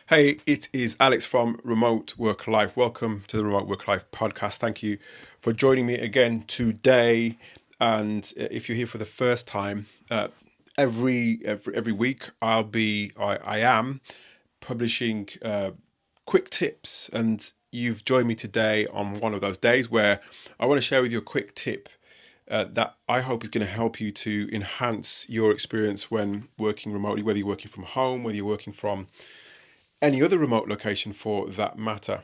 Hey, it is Alex from Remote Work Life. Welcome to the Remote Work Life podcast. Thank you for joining me again today. And if you're here for the first time, every week I am publishing quick tips, and you've joined me today on one of those days where I want to share with you a quick tip that I hope is going to help you to enhance your experience when working remotely, whether you're working from home, whether you're working from any other remote location for that matter.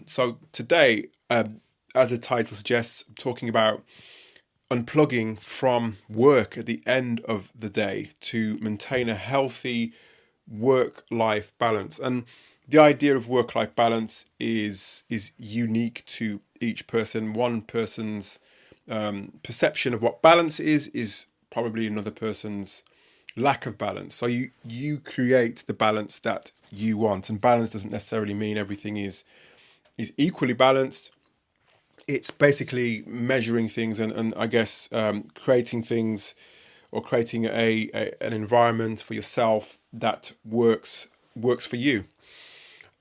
So today, as the title suggests, I'm talking about unplugging from work at the end of the day to maintain a healthy work-life balance. And the idea of work-life balance is unique to each person. One person's perception of what balance is probably another person's lack of balance. So you create the balance that you want, and balance doesn't necessarily mean everything is equally balanced. It's basically measuring things and I guess creating things or creating an environment for yourself that works for you.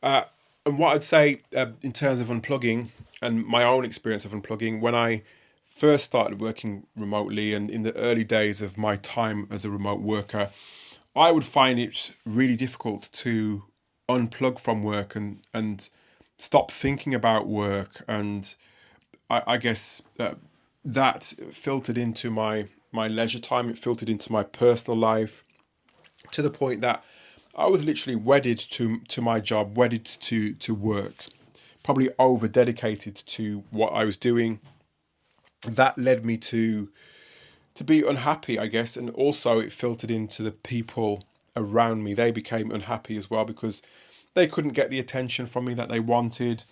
And what I'd say in terms of unplugging and my own experience of unplugging, when I first started working remotely and in the early days of my time as a remote worker, I would find it really difficult to unplug from work and stop thinking about work. And I guess that filtered into my leisure time. It filtered into my personal life to the point that I was literally wedded to my job, wedded to work, probably over dedicated to what I was doing. That led me to be unhappy, I guess, and also it filtered into the people around me. They became unhappy as well because they couldn't get the attention from me that they wanted,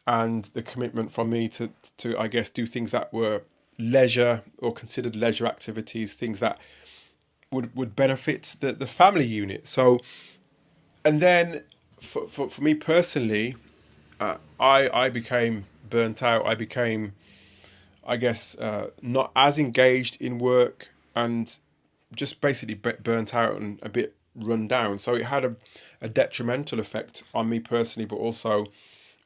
and the commitment from me to I guess do things that were leisure or considered leisure activities, things that would benefit the family unit. So, and then for me personally, I became burnt out. I became, I guess, not as engaged in work and just basically burnt out and a bit run down. So it had a detrimental effect on me personally, but also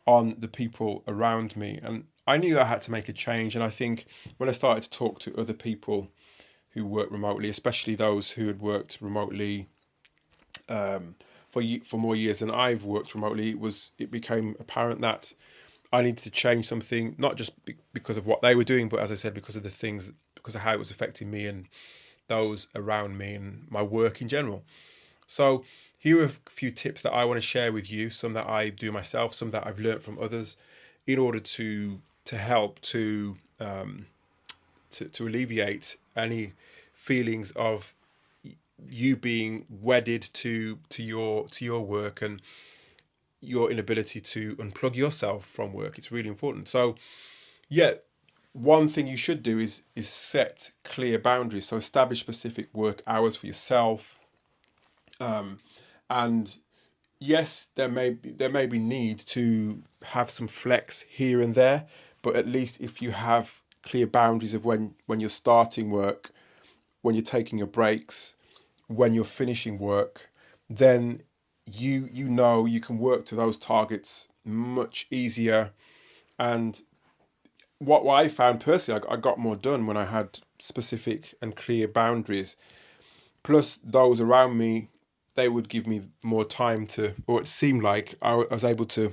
on the people around me. And I knew that I had to make a change. And I think when I started to talk to other people who work remotely, especially those who had worked remotely for more years than I've worked remotely, it became apparent that I needed to change something, not just because of what they were doing, but as I said, because of the things, because of how it was affecting me and those around me and my work in general. So here are a few tips that I want to share with you, some that I do myself, some that I've learned from others, in order to help to alleviate any feelings of you being wedded to your work and your inability to unplug yourself from work. It's really important. So yeah, one thing you should do is set clear boundaries. So establish specific work hours for yourself. And yes, there may be need to have some flex here and there, but at least if you have clear boundaries of when you're starting work, when you're taking your breaks, when you're finishing work, then you know you can work to those targets much easier. And what I found personally, I got more done when I had specific and clear boundaries. Plus, those around me, they would give me more time to, or it seemed like I was able to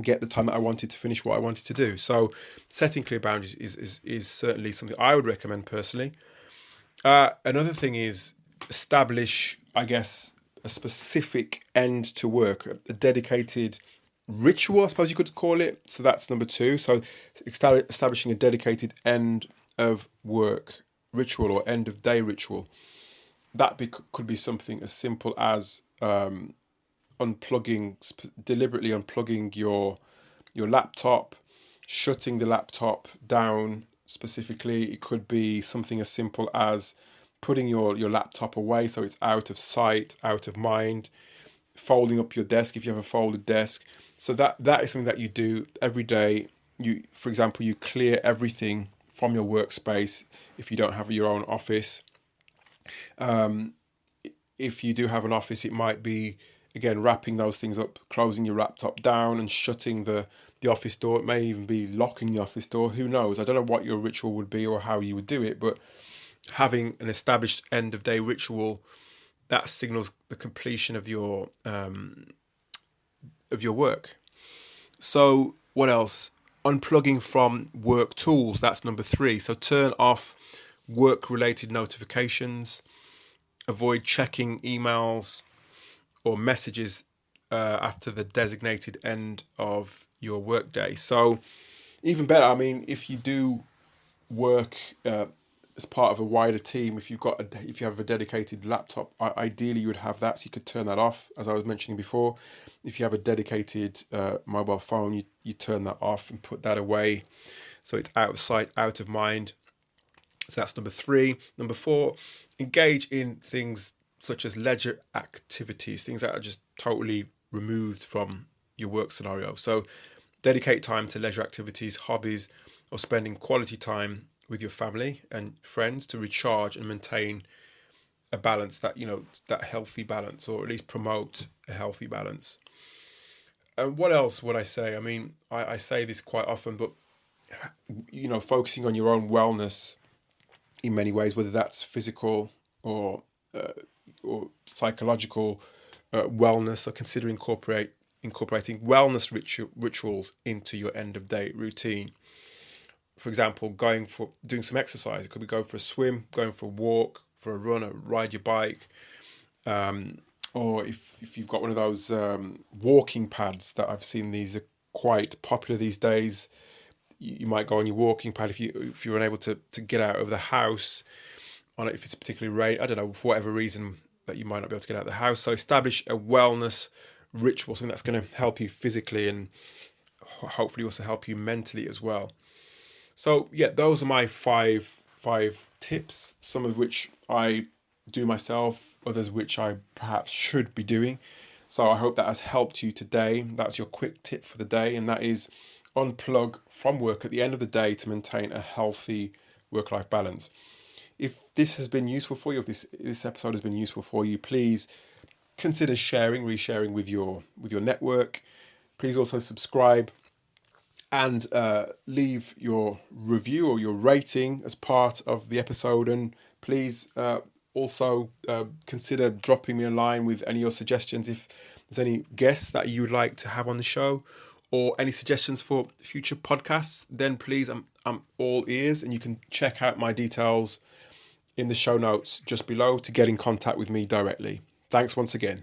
get the time that I wanted to finish what I wanted to do. So, setting clear boundaries is certainly something I would recommend personally. Another thing is establish, I guess, a specific end to work, a dedicated ritual, I suppose you could call it. So that's number two. So establishing a dedicated end of work ritual or end of day ritual. Could be something as simple as deliberately unplugging your laptop, shutting the laptop down specifically. It could be something as simple as putting your laptop away so it's out of sight, out of mind, folding up your desk if you have a folded desk. So that is something that you do every day. For example, you clear everything from your workspace if you don't have your own office. If you do have an office, it might be again, wrapping those things up, closing your laptop down and shutting the office door. It may even be locking the office door. Who knows? I don't know what your ritual would be or how you would do it, but having an established end of day ritual that signals the completion of your work. So what else? Unplugging from work tools. That's number 3. So turn off work-related notifications. Avoid checking emails or messages after the designated end of your workday. So even better, I mean, if you do work as part of a wider team, if you have a dedicated laptop, ideally you would have that, so you could turn that off, as I was mentioning before. If you have a dedicated mobile phone, you turn that off and put that away, so it's out of sight, out of mind. So that's number 3. Number 4, engage in things such as leisure activities, things that are just totally removed from your work scenario. So dedicate time to leisure activities, hobbies, or spending quality time with your family and friends to recharge and maintain a balance, that that healthy balance, or at least promote a healthy balance. And what else would I say? I mean, I say this quite often, but focusing on your own wellness in many ways, whether that's physical or psychological wellness, or consider incorporating wellness rituals into your end of day routine. For example, doing some exercise. It could be going for a swim, going for a walk, for a run, or ride your bike. Or if you've got one of those walking pads that I've seen, these are quite popular these days. You might go on your walking pad if you're unable to get out of the house on it, if it's particularly rain. I don't know, for whatever reason that you might not be able to get out of the house. So establish a wellness ritual, something that's going to help you physically and hopefully also help you mentally as well. So yeah, those are my five tips, some of which I do myself, others which I perhaps should be doing. So I hope that has helped you today. That's your quick tip for the day, and that is unplug from work at the end of the day to maintain a healthy work-life balance. If this has been useful for you, if this episode has been useful for you, please consider resharing with your network. Please also subscribe and leave your review or your rating as part of the episode. And please also consider dropping me a line with any of your suggestions. If there's any guests that you would like to have on the show, or any suggestions for future podcasts, then please, I'm all ears, and you can check out my details in the show notes just below to get in contact with me directly. Thanks once again.